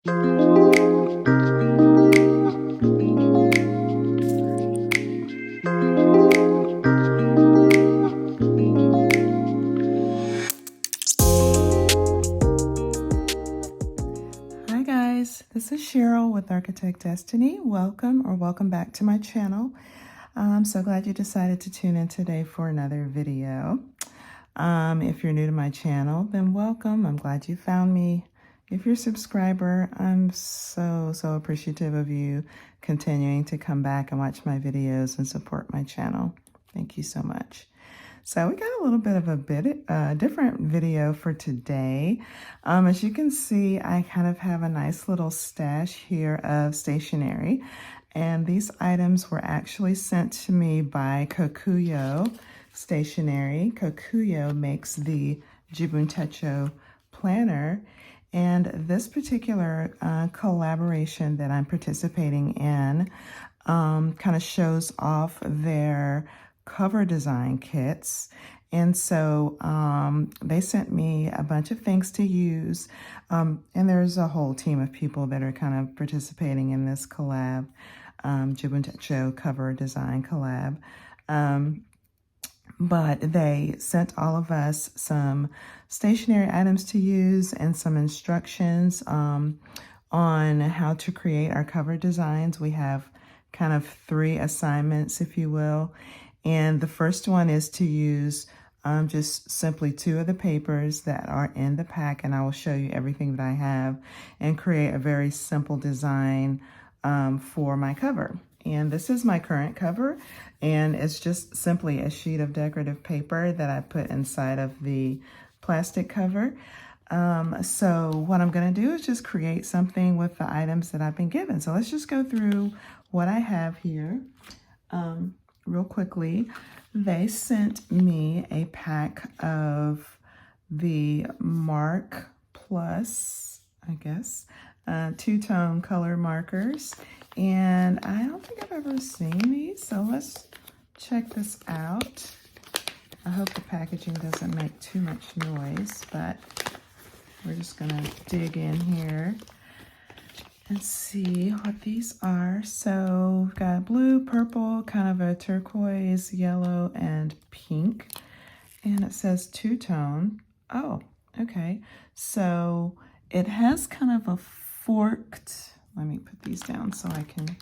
Hi guys, this is Cheryl with Architect Destiny. Welcome back to my channel. I'm so glad you decided to tune in today for another video. If you're new to my channel, then welcome. I'm glad you found me. If you're a subscriber, I'm so appreciative of you continuing to come back and watch my videos and support my channel. Thank you so much. So we got a little bit of a different video for today. As you can see, I kind of have a nice little stash here of stationery. And these items were actually sent to me by Kokuyo Stationery. Kokuyo makes the Jibun Techo planner. And this particular collaboration that I'm participating in kind of shows off their cover design kits. And so they sent me a bunch of things to use. And there's a whole team of people that are kind of participating in this collab, Jibun Techo cover design collab. But they sent all of us some stationery items to use and some instructions on how to create our cover designs. We have kind of 3 assignments, if you will. And the first one is to use just simply 2 of the papers that are in the pack, and I will show you everything that I have and create a very simple design for my cover. And this is my current cover, and it's just simply a sheet of decorative paper that I put inside of the plastic cover. So what I'm going to do is just create something with the items that I've been given. So let's just go through what I have here real quickly. They sent me a pack of the Mark Plus, I guess, 2-tone color markers. And I don't think I've ever seen these, so let's check this out. I hope the packaging doesn't make too much noise, but we're just gonna dig in here and see what these are. So we've got blue, purple, kind of a turquoise, yellow, and pink. And it says 2-tone. Oh, okay. So it has kind of a forked, let me put these down so I can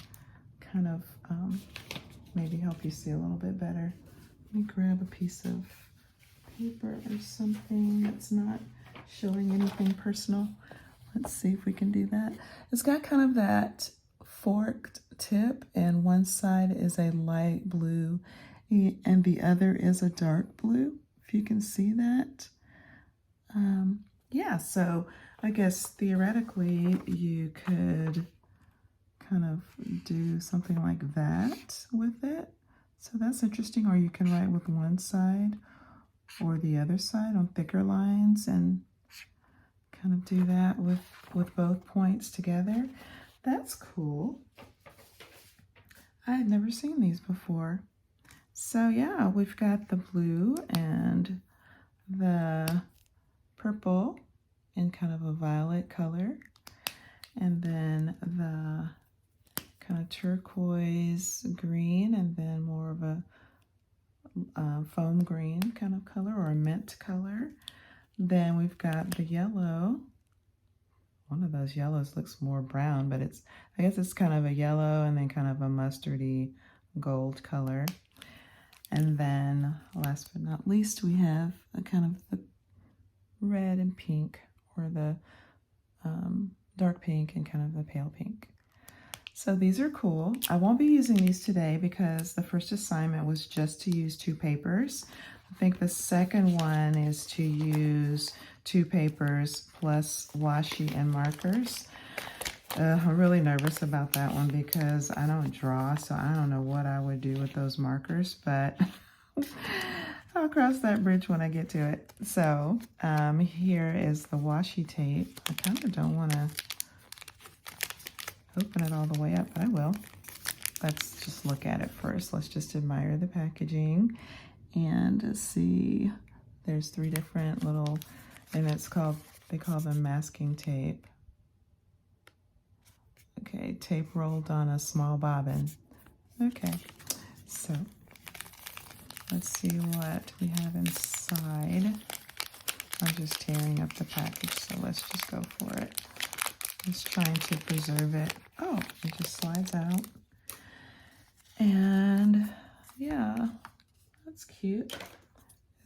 kind of maybe help you see a little bit better. Let me grab a piece of paper or something that's not showing anything personal. Let's see if we can do that. It's got kind of that forked tip, and one side is a light blue and the other is a dark blue, if you can see that. Yeah, so I guess theoretically you could kind of do something like that with it. So that's interesting. Or you can write with one side or the other side on thicker lines and kind of do that with both points together. That's cool. I had never seen these before. So yeah, we've got the blue and the purple in kind of a violet color, and then the kind of turquoise green, and then more of a foam green kind of color, or a mint color. Then we've got the yellow. One of those yellows looks more brown, but I guess it's kind of a yellow and then kind of a mustardy gold color. And then last but not least, we have a kind of the red and pink, or the dark pink and kind of the pale pink. So these are cool. I won't be using these today because the first assignment was just to use 2 papers. I think the second one is to use 2 papers plus washi and markers. I'm really nervous about that one because I don't draw, so I don't know what I would do with those markers, but I'll cross that bridge when I get to it. So here is the washi tape. I kind of don't want to open it all the way up, but I will. Let's just look at it first. Let's just admire the packaging and see. There's 3 different little, and it's called, they call them masking tape. big tape rolled on a small bobbin. Okay, so let's see what we have inside. I'm just tearing up the package, so let's just go for it. Just trying to preserve it. Oh, it just slides out. And yeah, that's cute.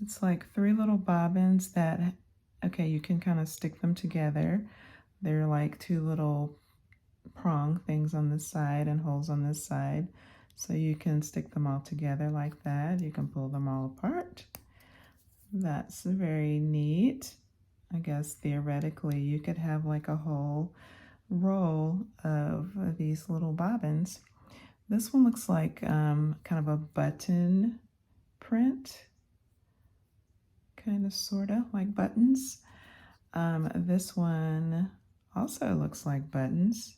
It's like 3 little bobbins that, okay, you can kind of stick them together. They're like 2 little prong things on this side and holes on this side. So you can stick them all together like that. You can pull them all apart. That's very neat. I guess theoretically you could have like a whole roll of these little bobbins. This one looks like kind of a button print, kind of sorta like buttons. This one also looks like buttons,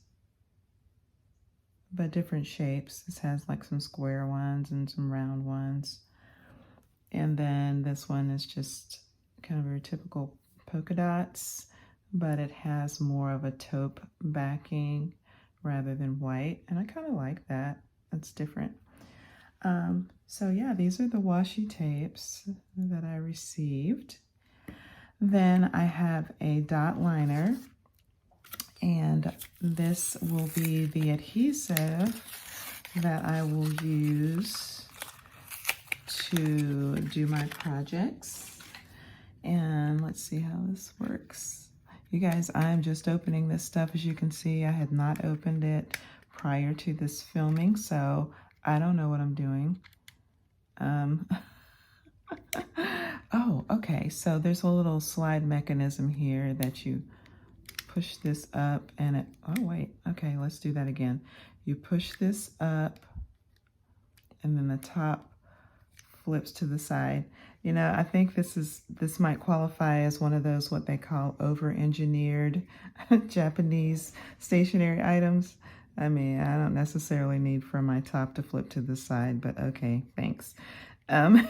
but different shapes. This has like some square ones and some round ones. And then this one is just kind of your typical polka dots, but it has more of a taupe backing rather than white. And I kind of like that. That's different. So yeah, these are the washi tapes that I received. Then I have a dot liner, and this will be the adhesive that I will use to do my projects. And let's see how this works. You guys, I'm just opening this stuff. As you can see, I had not opened it prior to this filming, so I don't know what I'm doing. Oh, okay, so there's a little slide mechanism here that you push this up and it, oh wait, okay, let's do that again. You push this up and then the top flips to the side. You know, I think this might qualify as one of those what they call over-engineered Japanese stationery items. I mean, I don't necessarily need for my top to flip to the side, but okay, thanks. And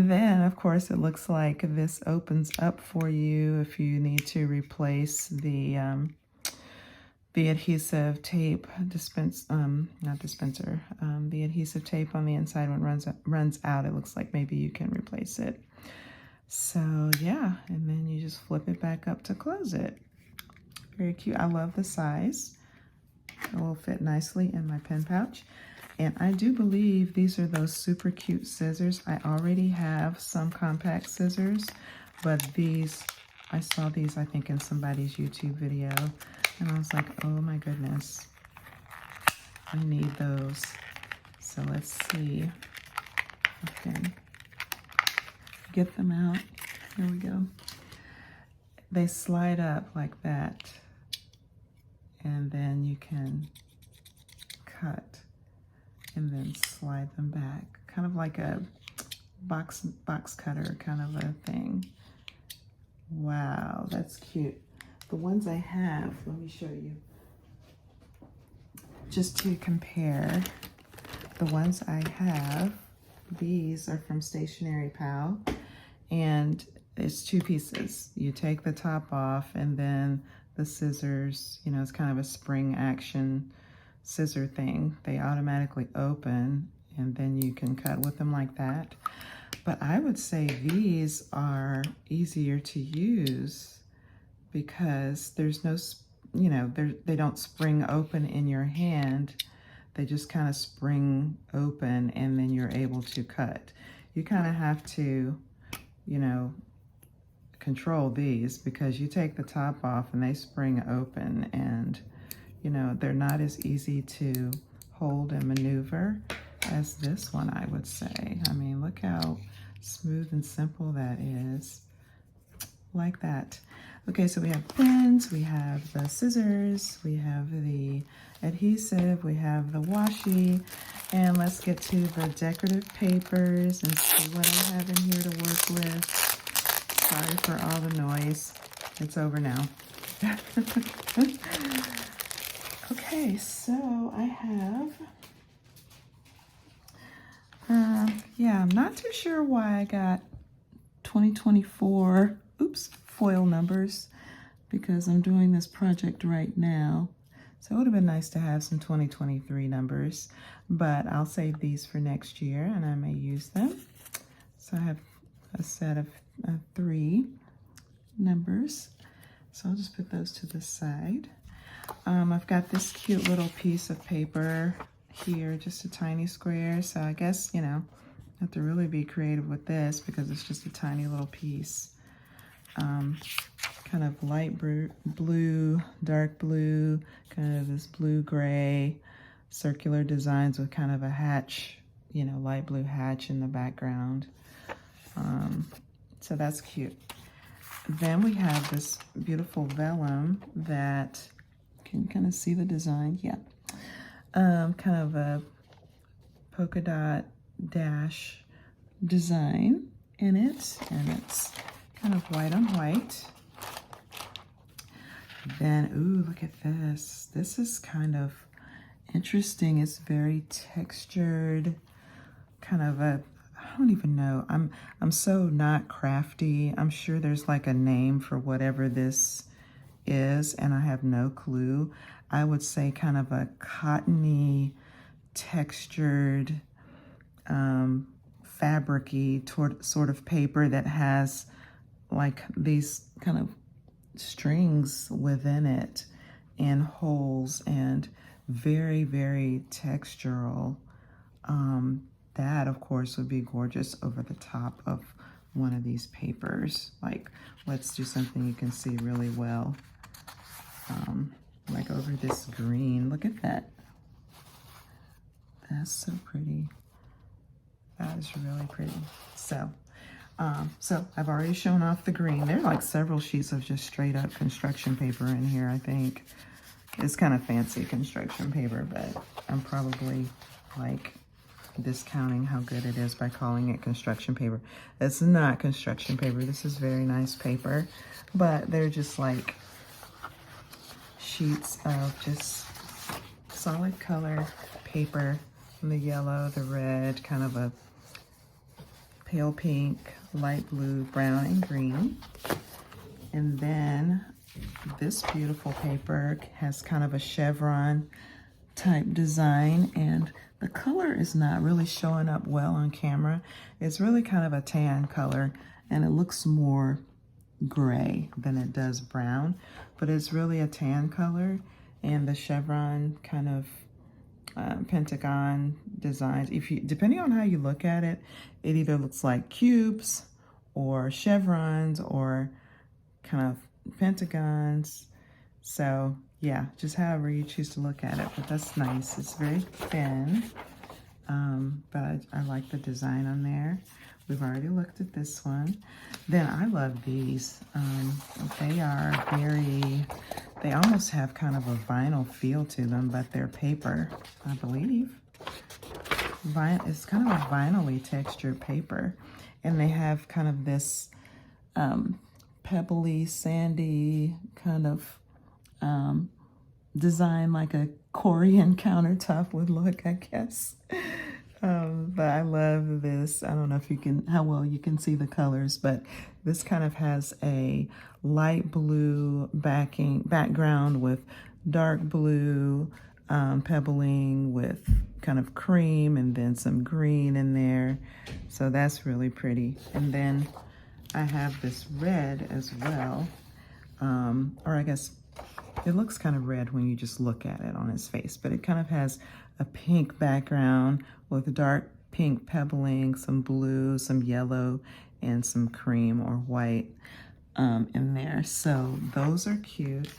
then, of course, it looks like this opens up for you if you need to replace the adhesive tape not dispenser, the adhesive tape on the inside when it runs out. It looks like maybe you can replace it. So yeah, and then you just flip it back up to close it. Very cute. I love the size. It will fit nicely in my pen pouch. And I do believe these are those super cute scissors. I already have some compact scissors, but these, I saw these, I think, in somebody's YouTube video. And I was like, oh my goodness, I need those. So let's see if I can get them out. Here we go. They slide up like that. And then you can cut and then slide them back. Kind of like a box cutter kind of a thing. Wow, that's cute. The ones I have, let me show you. Just to compare, the ones I have, these are from Stationery Pal, and it's 2 pieces. You take the top off and then the scissors, you know, it's kind of a spring action scissor thing. They automatically open and then you can cut with them like that. But I would say these are easier to use because there's no, you know, they don't spring open in your hand. They just kind of spring open and then you're able to cut. You kind of have to, you know, control these because you take the top off and they spring open, and you know, they're not as easy to hold and maneuver as this one, I would say. I mean, look how smooth and simple that is. Like that. Okay, so we have pens, we have the scissors, we have the adhesive, we have the washi, and let's get to the decorative papers and see what I have in here to work with. Sorry for all the noise. It's over now. Okay, so I have, yeah, I'm not too sure why I got 2024, foil numbers. because I'm doing this project right now. So it would have been nice to have some 2023 numbers, but I'll save these for next year and I may use them. So I have a set of 3 numbers. So I'll just put those to the side. I've got this cute little piece of paper here, just a tiny square. So I guess, you know, I have to really be creative with this because it's just a tiny little piece. Kind of light blue, dark blue, kind of this blue-gray, circular designs with kind of a hatch, you know, light blue hatch in the background. So that's cute. Then we have this beautiful vellum that, can you kind of see the design? Yeah. Kind of a polka dot dash design in it, and it's kind of white on white. Then, ooh, look at this. This is kind of interesting. It's very textured, kind of a, I don't even know. I'm so not crafty. I'm sure there's like a name for whatever this is, and I have no clue. I would say kind of a cottony, textured, fabric-y sort of paper that has like these kind of strings within it and holes, and very, very textural. That of course would be gorgeous over the top of one of these papers. Like, let's do something you can see really well. Like over this green, look at that. That's so pretty. That is really pretty. So I've already shown off the green. There are like several sheets of just straight up construction paper in here, I think. It's kind of fancy construction paper, but I'm probably like discounting how good it is by calling it construction paper. It's not construction paper. This is very nice paper, but they're just like sheets of just solid color paper. The yellow, the red, kind of a pale pink, light blue, brown, and green. And then this beautiful paper has kind of a chevron type design, and the color is not really showing up well on camera. It's really kind of a tan color, and it looks more gray than it does brown, but it's really a tan color. And the chevron kind of pentagon designs, depending on how you look at it, it either looks like cubes or chevrons or kind of pentagons. So yeah, just however you choose to look at it, but that's nice. It's very thin, but I like the design on there. We've already looked at this one. Then I love these. They are they almost have kind of a vinyl feel to them, but they're paper, I believe. It's kind of a vinyl-y textured paper. And they have kind of this pebbly, sandy kind of design, like a Korean countertop would look, I guess. But I love this. I don't know if how well you can see the colors, but this kind of has a light blue background with dark blue pebbling with kind of cream, and then some green in there. So that's really pretty. And then I have this red as well, or I guess it looks kind of red when you just look at it on its face, but it kind of has a pink background with dark pink pebbling, some blue, some yellow, and some cream or white in there. So those are cute.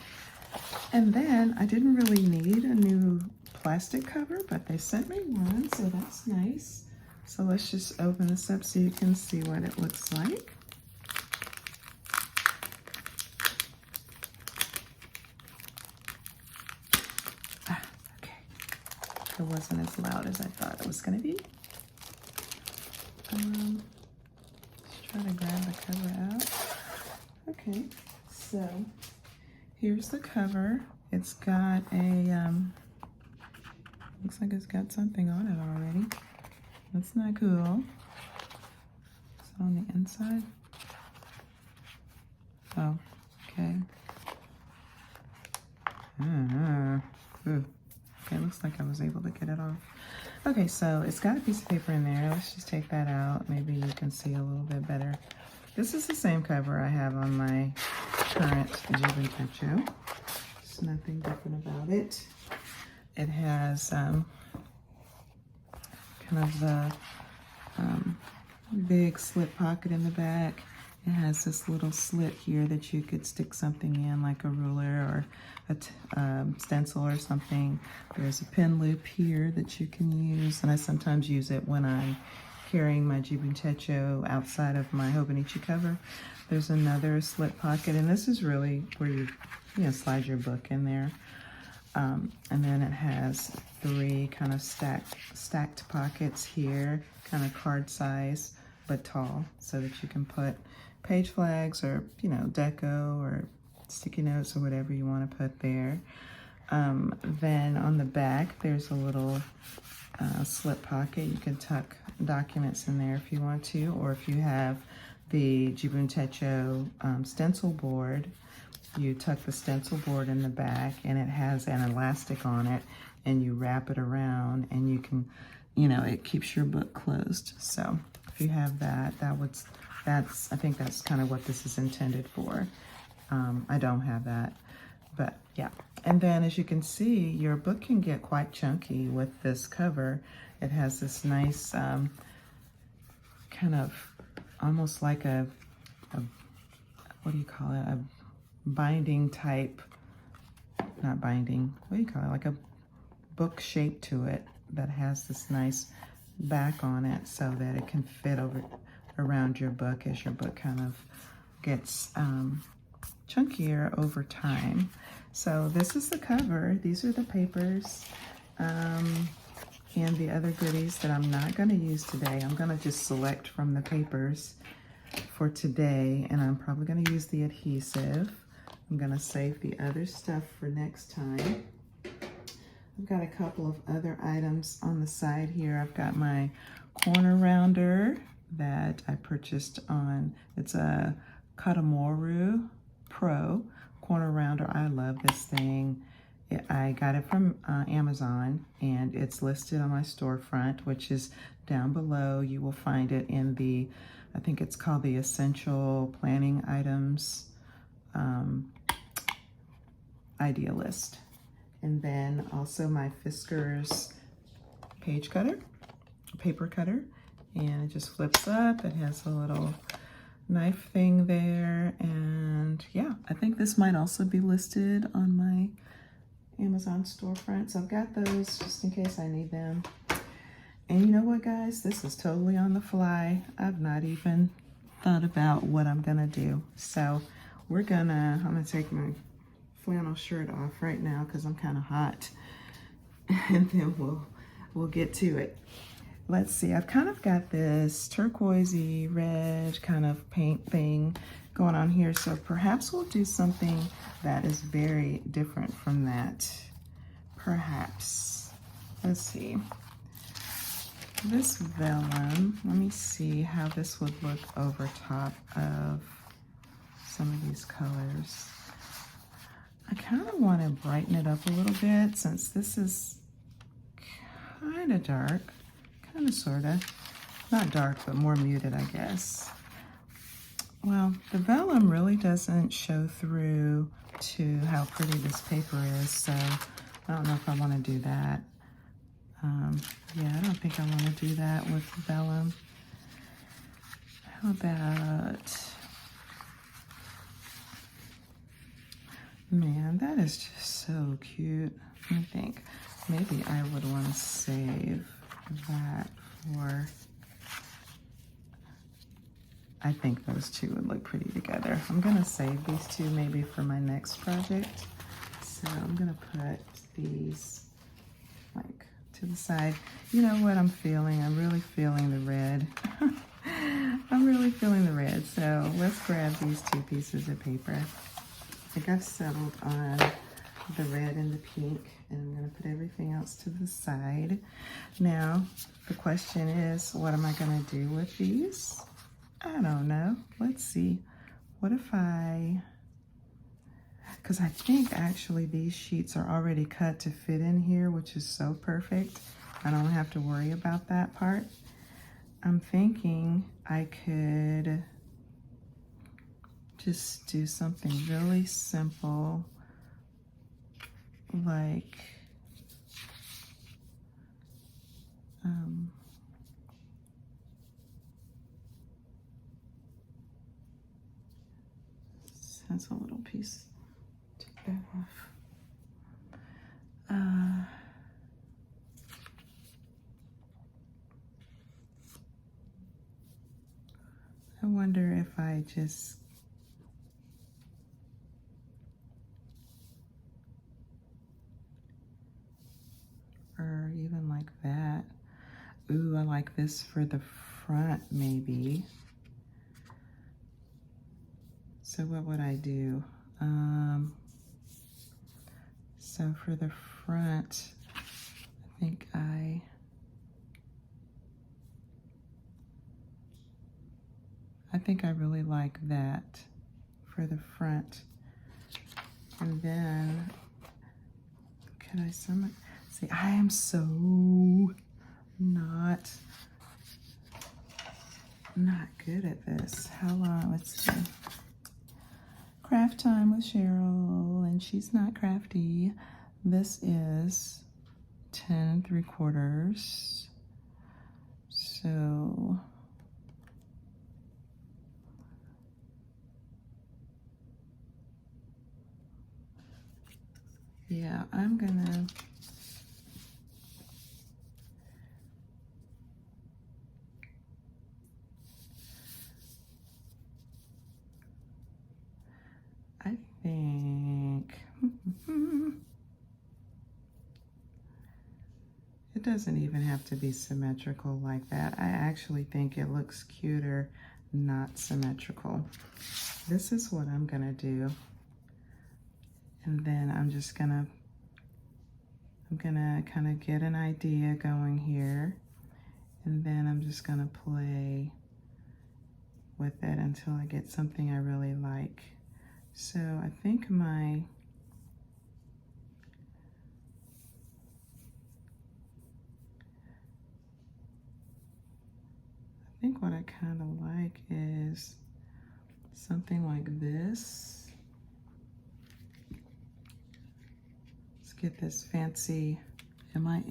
And then I didn't really need a new plastic cover, but they sent me one, so that's nice. So let's just open this up so you can see what it looks like. It wasn't as loud as I thought it was going to be. Let's try to grab the cover out. Okay, so here's the cover. It's got a, looks like it's got something on it already. That's not cool. It's on the inside. Oh, okay. Ooh. Okay, looks like I was able to get it off. Okay, so it's got a piece of paper in there. Let's just take that out. Maybe you can see a little bit better. This is the same cover I have on my current Jibun Techo. There's nothing different about it. It has kind of the big slip pocket in the back. It has this little slit here that you could stick something in, like a ruler or a stencil or something. There's a pin loop here that you can use, and I sometimes use it when I'm carrying my Jibun Techo outside of my Hobonichi cover. There's another slip pocket, and this is really where you slide your book in there. And then it has 3 kind of stacked pockets here, kind of card size, but tall, so that you can put page flags or, deco or sticky notes or whatever you want to put there. Then on the back, there's a little slip pocket. You can tuck documents in there if you want to, or if you have the Jibun Techo stencil board, you tuck the stencil board in the back, and it has an elastic on it, and you wrap it around, and you can, it keeps your book closed. So if you have that, I think that's kind of what this is intended for. I don't have that, but yeah. And then as you can see, your book can get quite chunky with this cover. It has this nice kind of almost like a what do you call it? A binding type, not binding, what do you call it? Like a book shape to it that has this nice back on it so that it can fit around your book as your book kind of gets chunkier over time. So this is the cover. These are the papers and the other goodies that I'm not going to use today. I'm going to just select from the papers for today, and I'm probably going to use the adhesive. I'm going to save the other stuff for next time. I've got a couple of other items on the side here. I've got my corner rounder that I purchased on, it's a Katamoru Pro corner rounder. I love this thing. I got it from Amazon, and it's listed on my storefront, which is down below. You will find it in the, I think it's called the Essential Planning Items idea list. And then also my Fisker's page cutter, paper cutter, and it just flips up. It has a little knife thing there, and yeah, I think this might also be listed on my Amazon storefront. So I've got those just in case I need them. And you know what, guys? This is totally on the fly. I've not even thought about what I'm gonna do. So I'm gonna take my flannel shirt off right now because I'm kind of hot, and then we'll get to it. Let's see, I've kind of got this turquoisey red kind of paint thing going on here, so perhaps we'll do something that is very different from that. Perhaps. Let's see. This vellum, let me see how this would look over top of some of these colors. I kind of want to brighten it up a little bit since this is kind of dark, kind of sort of, not dark, but more muted, I guess. Well, the vellum really doesn't show through to how pretty this paper is, so I don't know if I want to do that. Yeah, I don't think I want to do that with the vellum. How about, man, that is just so cute. Let me think. Maybe I would want to save that for, I think those two would look pretty together. I'm going to save these two maybe for my next project. So I'm going to put these like to the side. You know what I'm feeling? I'm really feeling the red. I'm really feeling the red. So let's grab these two pieces of paper. I think I've settled on the red and the pink, and I'm going to put everything else to the side. Now, the question is, what am I going to do with these? I don't know. Let's see. What if I... because I think actually these sheets are already cut to fit in here, which is so perfect. I don't have to worry about that part. I'm thinking I could just do something really simple, like this has a little piece. Take that off. I wonder if I just or even like that. Ooh, I like this for the front maybe. So what would I do? So for the front, I think I really like that for the front. And then, can I see, I am so not good at this. How long? Let's see. Craft time with Cheryl, and she's not crafty. This is 10 3/4. So yeah, I'm gonna I think it doesn't even have to be symmetrical like that. I actually think it looks cuter not symmetrical. This is what I'm gonna do. And then I'm gonna kind of get an idea going here. And then I'm just gonna play with it until I get something I really like. So I think what I kind of like is something like this. Let's get this fancy. Am I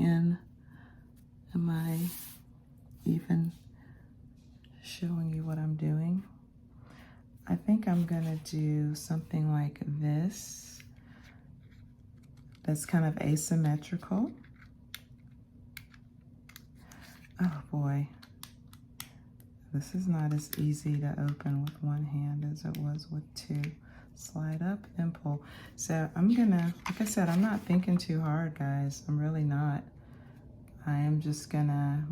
even showing you what I'm doing? I think I'm gonna do something like this. That's kind of asymmetrical. Oh boy. This is not as easy to open with one hand as it was with two. Slide up and pull. So I'm gonna, like I said, I'm not thinking too hard, guys. I'm really not. I am just gonna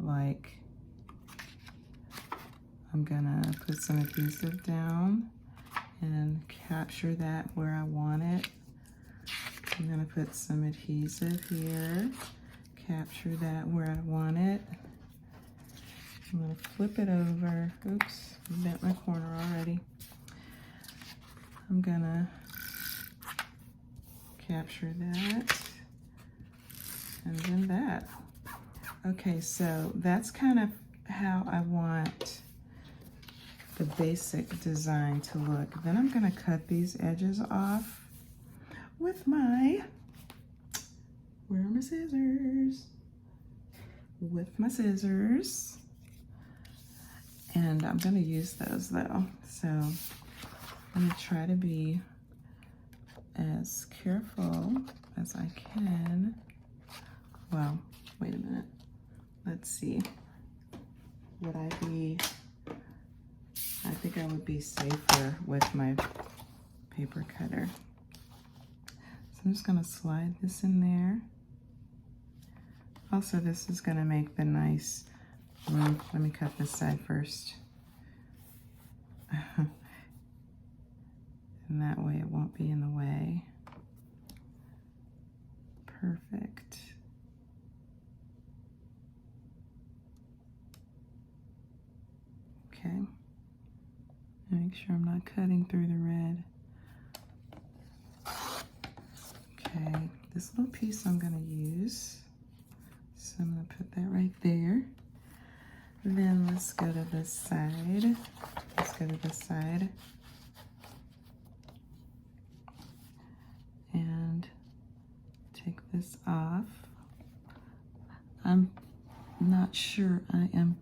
I'm gonna put some adhesive down and capture that where I want it. I'm gonna put some adhesive here, capture that where I want it. I'm gonna flip it over. Oops, bent my corner already. I'm gonna capture that and then that. Okay, so that's kind of how I want the basic design to look. Then I'm gonna cut these edges off with where are my scissors? With my scissors. And I'm gonna use those though. So I'm gonna try to be as careful as I can. Well, wait a minute. Let's see. I think I would be safer with my paper cutter. So I'm just gonna slide this in there. Also, this is gonna make the nice room. Let me cut this side first. And that way it won't be in the way. Perfect. Okay. Make sure I'm not cutting through the red. this little piece I'm gonna use. So I'm gonna put that right there. Then let's go to this side. Let's go to this side. And take this off. I'm not sure I am.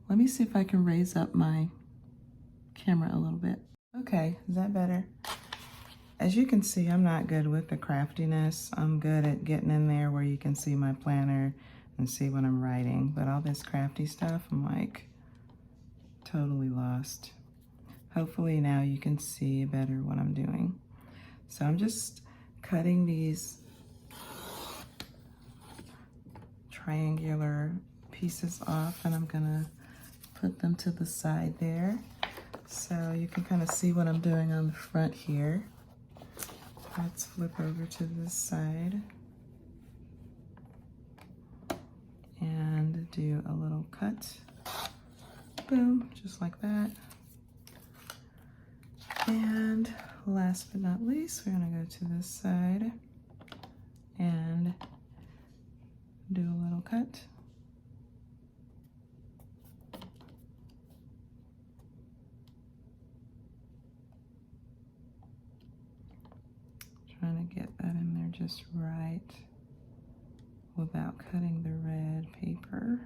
Let me see if I can raise up my camera a little bit. Okay, is that better? As you can see, I'm not good with the craftiness. I'm good at getting in there where you can see my planner and see what I'm writing. But all this crafty stuff, I'm like totally lost. Hopefully now you can see better what I'm doing. So I'm just cutting these triangular pieces off, and I'm gonna put them to the side there. So you can kind of see what I'm doing on the front here. Let's flip over to this side and do a little cut. Boom, just like that. And last but not least, we're gonna go to this side and do a little cut. Trying to get that in there just right without cutting the red paper.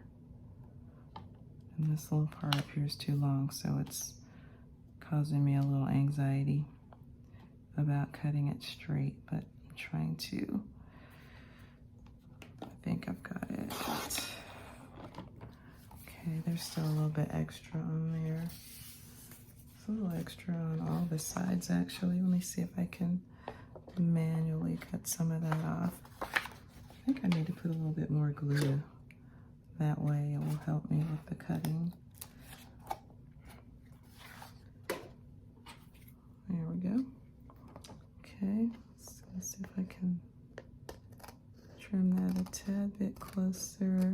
And this little part up here is too long, so it's causing me a little anxiety about cutting it straight, but I'm trying to. I think I've got it. Okay, there's still a little bit extra on there. It's a little extra on all the sides actually. Let me see if I can manually cut some of that off. I think I need to put a little bit more glue. That way it will help me with the cutting. There we go. Okay, let's see if I can trim that a tad bit closer.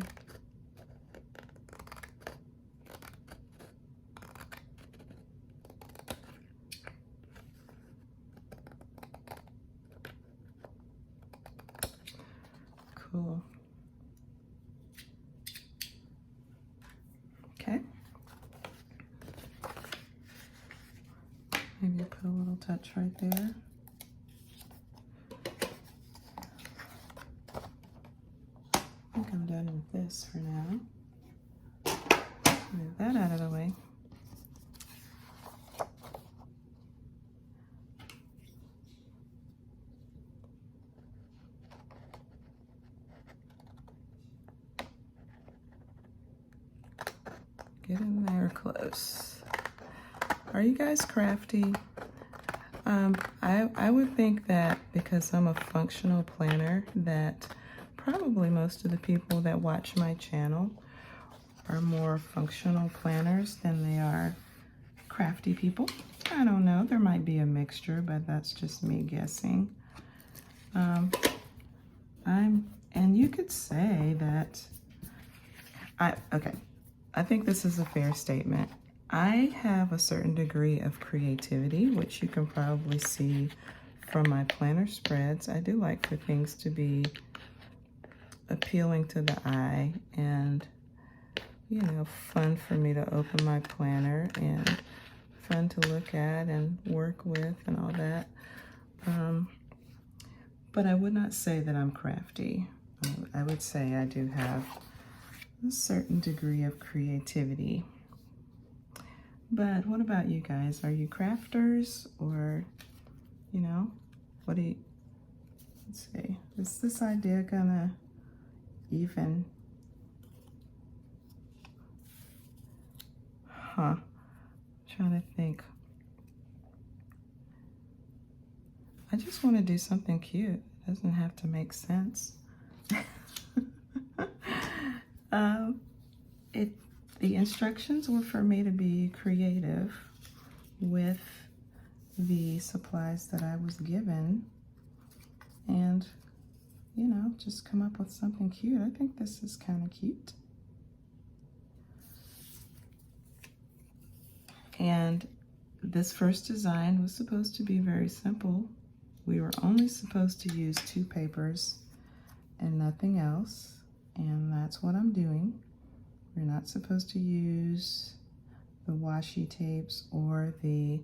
Cool. Okay. Maybe put a little touch right there. I think I'm done with this for now. Move that out of the way. Get in there close. Are you guys crafty? I would think that because I'm a functional planner that probably most of the people that watch my channel are more functional planners than they are crafty people. I don't know, there might be a mixture, but that's just me guessing. And you could say that, I think this is a fair statement. I have a certain degree of creativity, which you can probably see from my planner spreads. I do like for things to be appealing to the eye and, you know, fun for me to open my planner and fun to look at and work with and all that. But I would not say that I'm crafty. I would say I do have a certain degree of creativity. But what about you guys? Are you crafters, or, you know, what do you, let's see, is this idea gonna even, I'm trying to think. I just want to do something cute. It doesn't have to make sense. The instructions were for me to be creative with the supplies that I was given and, you know, just come up with something cute. I think this is kind of cute. And this first design was supposed to be very simple we were only supposed to use 2 papers and nothing else, and that's what I'm doing. We're not supposed to use the washi tapes or the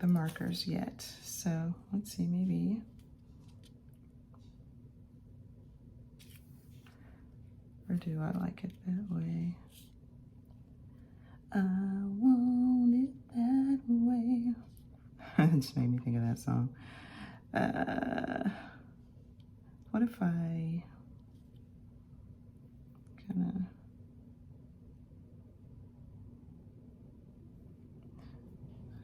markers yet. So let's see, maybe or do I like it that way? I want it that way. It just made me think of that song. What if I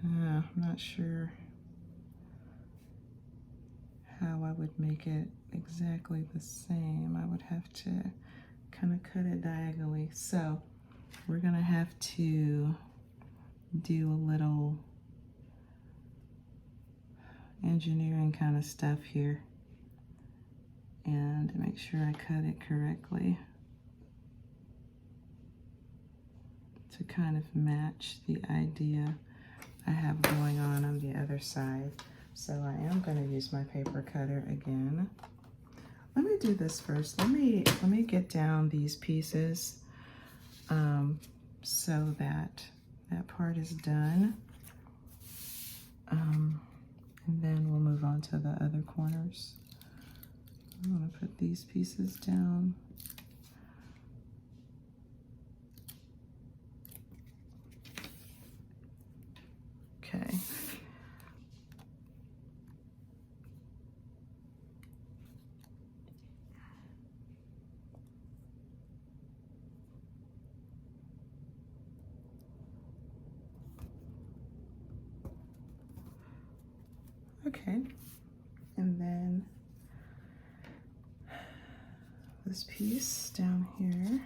I'm not sure how I would make it exactly the same. I would have to kind of cut it diagonally. So we're gonna have to do a little engineering kind of stuff here and make sure I cut it correctly to kind of match the idea I have going on the other side. So I am going to use my paper cutter again. Let me do this first. Let me get down these pieces so that that part is done. And then we'll move on to the other corners. I'm going to put these pieces down. Okay. Okay, and then this piece down here.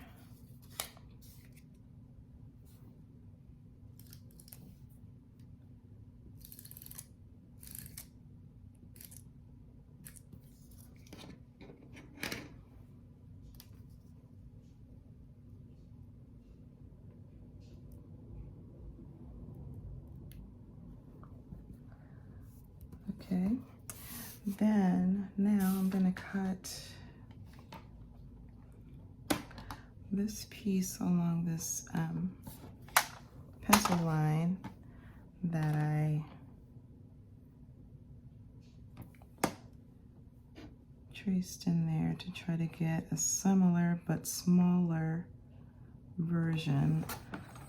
Okay, then now I'm going to cut this piece along this pencil line that I traced in there to try to get a similar but smaller version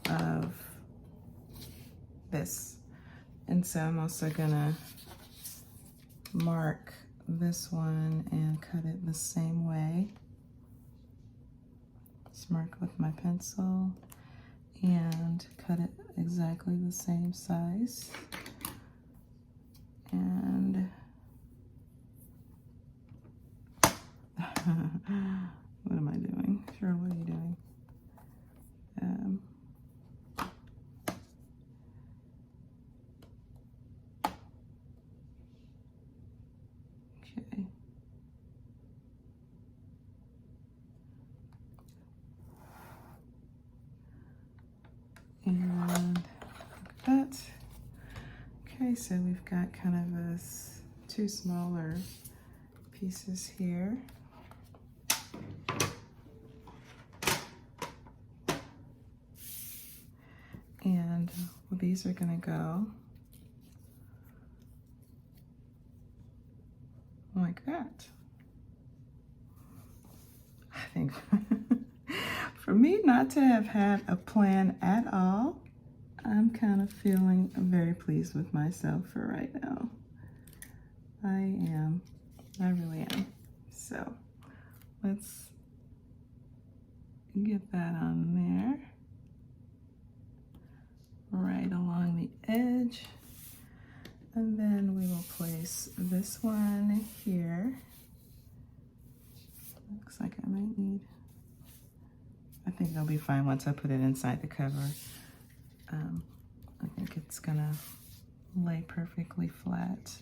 of this. And so I'm also gonna mark this one and cut it the same way. Just mark with my pencil and cut it exactly the same size. And what am I doing? Sure, what are you doing? Okay. And look at that. Okay, so we've got kind of two smaller pieces here. And well, these are gonna go like that. I think for me not to have had a plan at all, I'm kind of feeling very pleased with myself for right now. I really am. So let's get that on there, right along the edge. And then we will place this one here. Looks like I might need, I think it'll be fine once I put it inside the cover. I think it's gonna lay perfectly flat.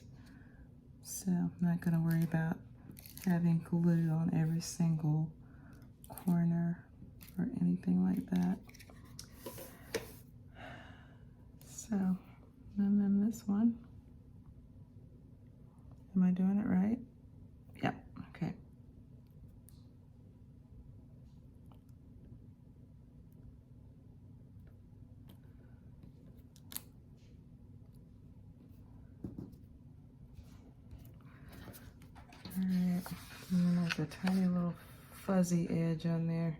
So I'm not gonna worry about having glue on every single corner or anything like that. So, and then this one. Am I doing it right? Yep, okay. All right, and then there's a tiny little fuzzy edge on there.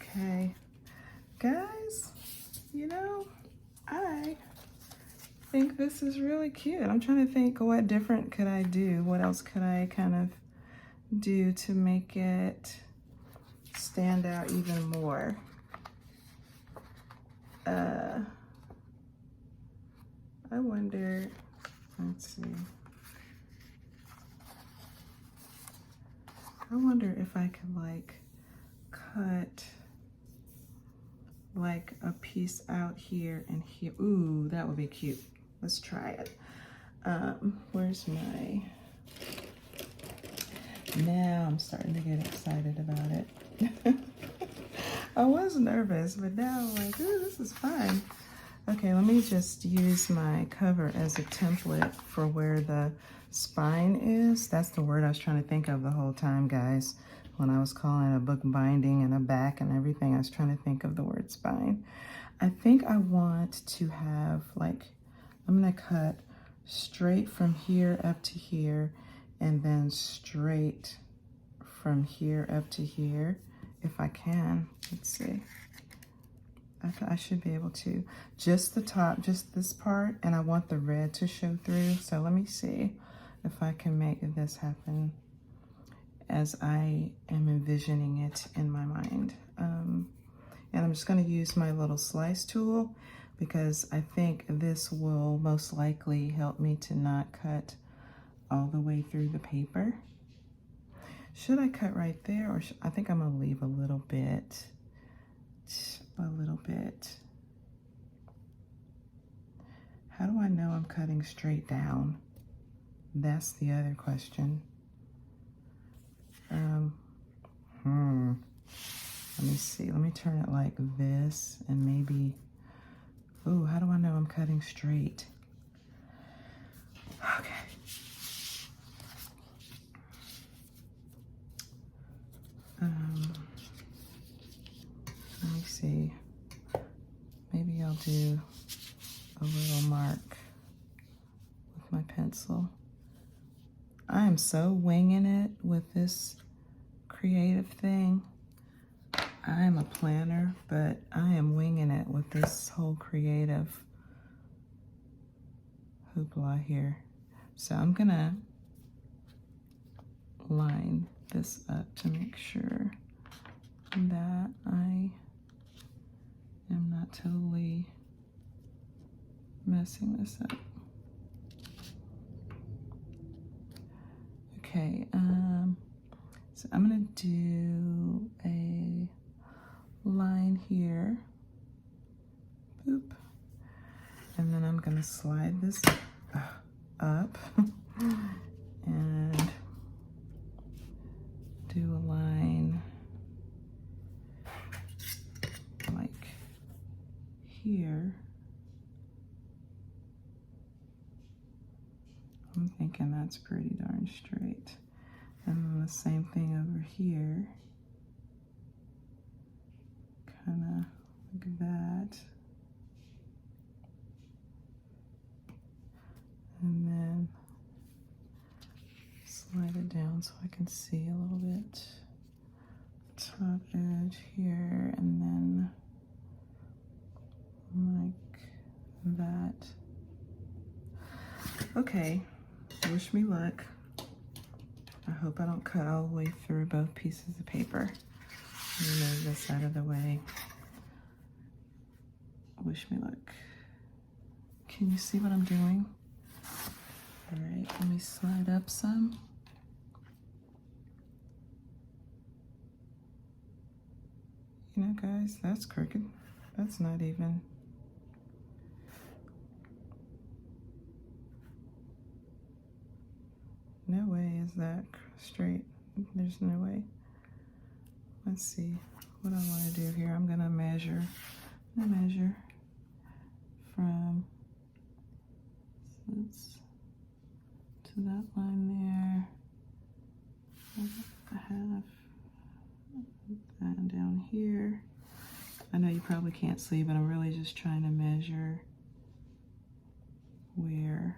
Okay, guys, you know, I think this is really cute. I'm trying to think what different could I do? What else could I kind of do to make it stand out even more? I wonder, let's see. I wonder if I could like cut like a piece out here and here. Ooh, that would be cute. Let's try it. Where's my, now I'm starting to get excited about it. I was nervous, but now I'm like, ooh, this is fun. Okay, let me just use my cover as a template for where the spine is. That's the word I was trying to think of the whole time, guys. When I was calling a book binding and a back and everything, I was trying to think of the word spine. I think I want to have like, I'm gonna cut straight from here up to here and then straight from here up to here, if I can. Let's see. I should be able to. Just the top, just this part, and I want the red to show through. So let me see if I can make this happen as I am envisioning it in my mind. And I'm just gonna use my little slice tool because I think this will most likely help me to not cut all the way through the paper. Should I cut right there, or I think I'm gonna leave a little bit. How do I know I'm cutting straight down? That's the other question. Let me see, let me turn it like this and maybe, ooh, how do I know I'm cutting straight? Okay. Let me see. Maybe I'll do a little mark with my pencil. I am so winging it with this creative thing. I am a planner, but I am winging it with this whole creative hoopla here. So I'm gonna line this up to make sure that I am not totally messing this up. Okay, so I'm gonna do a line here, boop, and then I'm gonna slide this up and do a line like here. I'm thinking that's pretty darn straight. And then the same thing over here. Kind of like that. And then slide it down so I can see a little bit. Top edge here, and then like that. Okay, wish me luck. I hope I don't cut all the way through both pieces of paper. Move this out of the way. Wish me luck. Can you see what I'm doing? All right, let me slide up some. You know, guys, that's crooked. That's not even. No way is that straight. There's no way. Let's see what I want to do here. I'm gonna measure. From, let's to that line there. I have that down here. I know you probably can't see, but I'm really just trying to measure where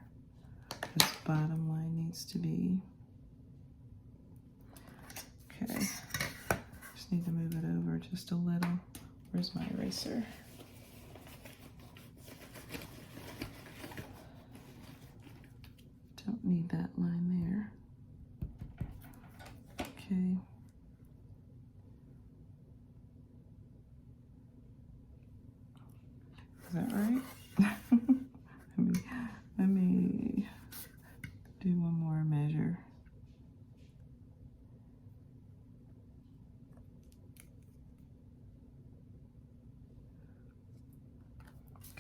this bottom line needs to be. Okay, just need to move it over just a little. Where's my eraser? Don't need that line there. Okay. Is that right? let me do one more measure.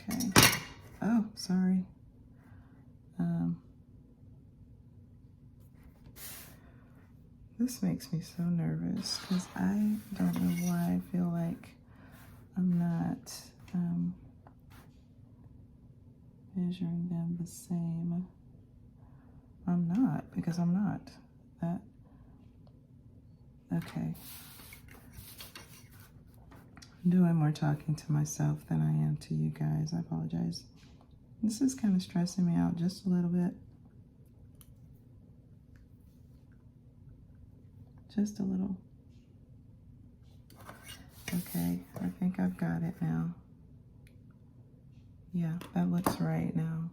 Okay. Oh, sorry. This makes me so nervous because I don't know why I feel like I'm not measuring them the same. I'm not, because I'm not. Okay. I'm doing more talking to myself than I am to you guys. I apologize. This is kind of stressing me out just a little bit. Just a little. Okay, I think I've got it now. Yeah, that looks right now.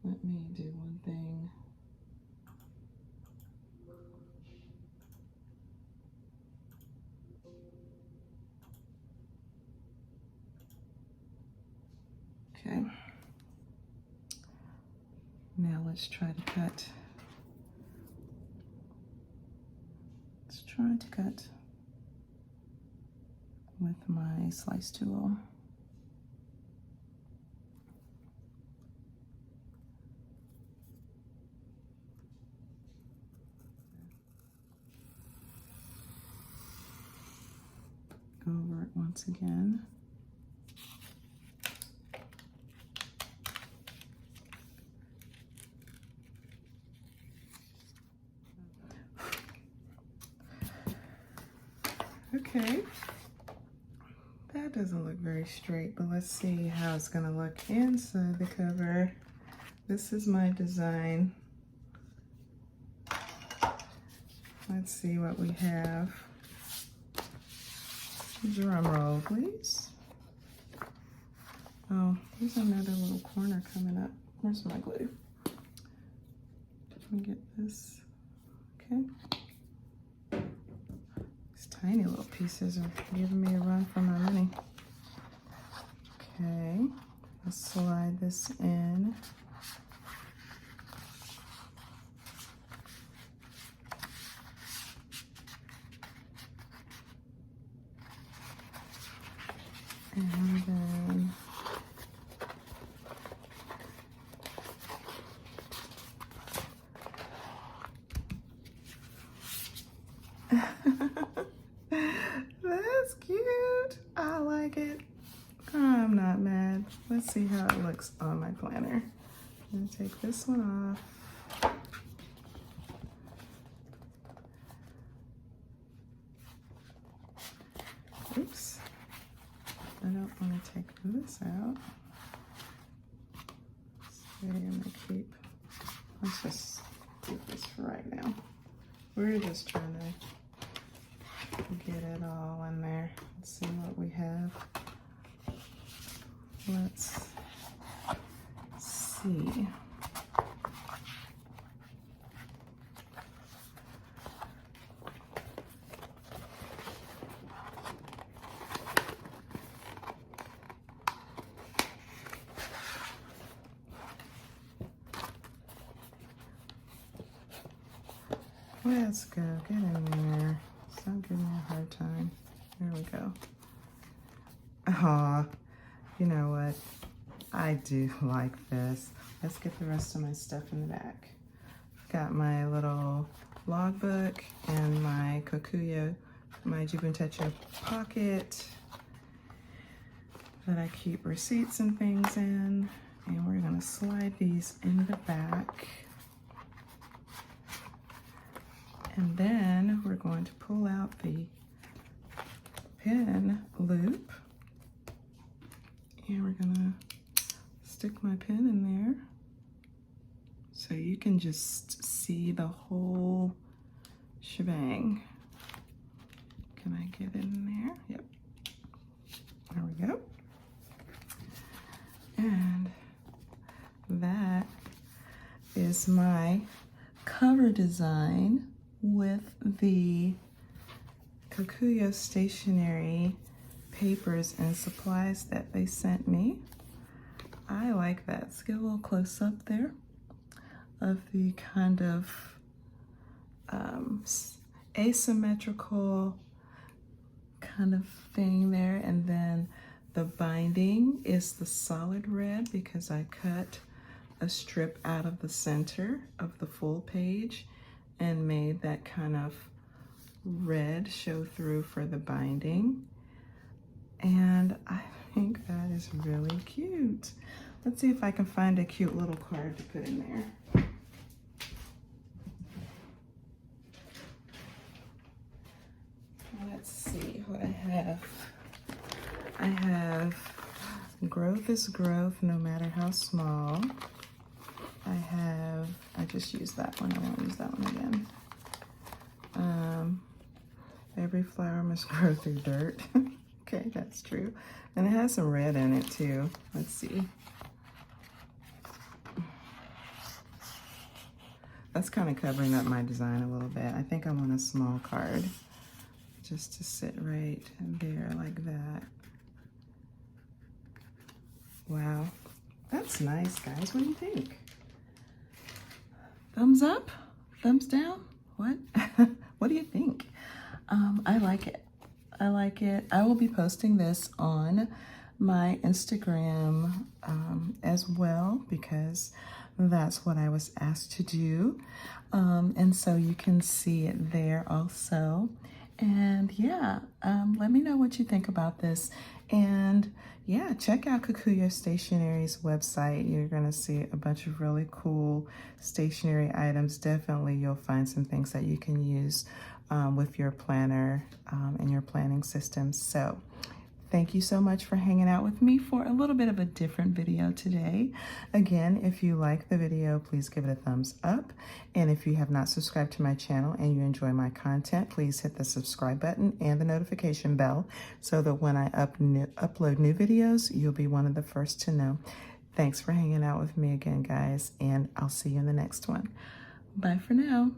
Let me do one thing. Okay. Now let's try to cut. Let's try to cut with my slice tool. Go over it once again. Okay, that doesn't look very straight, but let's see how it's gonna look inside the cover. This is my design. Let's see what we have. Drum roll, please. Oh, there's another little corner coming up. Where's my glue? Let me get this. Okay. These tiny little pieces are giving me a run for my money. Okay, let's slide this in. And then that's cute. I like it. I'm not mad. Let's see how it looks on my planner. I'm gonna take this one off. Oops. I don't want to take this out. So I'm gonna keep. Let's just do this for right now. We're just trying to get it all in there. Let's see what we have. Let's see. Let's go, get in there. Stop giving me a hard time. There we go. Aw, you know what? I do like this. Let's get the rest of my stuff in the back. I've got my little logbook and my Kokuyo, my Jibun Techo pocket that I keep receipts and things in. And we're gonna slide these in the back. And then we're going to pull out the pin loop. And we're gonna stick my pin in there. So you can just see the whole shebang. Can I get it in there? Yep. There we go. And that is my cover design with the Kokuyo stationery papers and supplies that they sent me. I like that. Let's get a little close up there of the kind of asymmetrical kind of thing there. And then the binding is the solid red because I cut a strip out of the center of the full page and made that kind of red show through for the binding. And I think that is really cute. Let's see if I can find a cute little card to put in there. Let's see what I have. I have growth is growth no matter how small. I just used that one. I won't use that one again. Every flower must grow through dirt. Okay, that's true. And it has some red in it too. Let's see. That's kind of covering up my design a little bit. I think I want a small card just to sit right there like that. Wow, that's nice, guys. What do you think? Thumbs up? Thumbs down? What? What do you think? I like it. I like it. I will be posting this on my Instagram as well because that's what I was asked to do. And so you can see it there also. And yeah, let me know what you think about this. And yeah, check out Kokuyo Stationery's website. You're gonna see a bunch of really cool stationery items. Definitely you'll find some things that you can use with your planner and your planning system. So thank you so much for hanging out with me for a little bit of a different video today. Again, if you like the video, please give it a thumbs up. And if you have not subscribed to my channel and you enjoy my content, please hit the subscribe button and the notification bell so that when I upload new videos, you'll be one of the first to know. Thanks for hanging out with me again, guys, and I'll see you in the next one. Bye for now.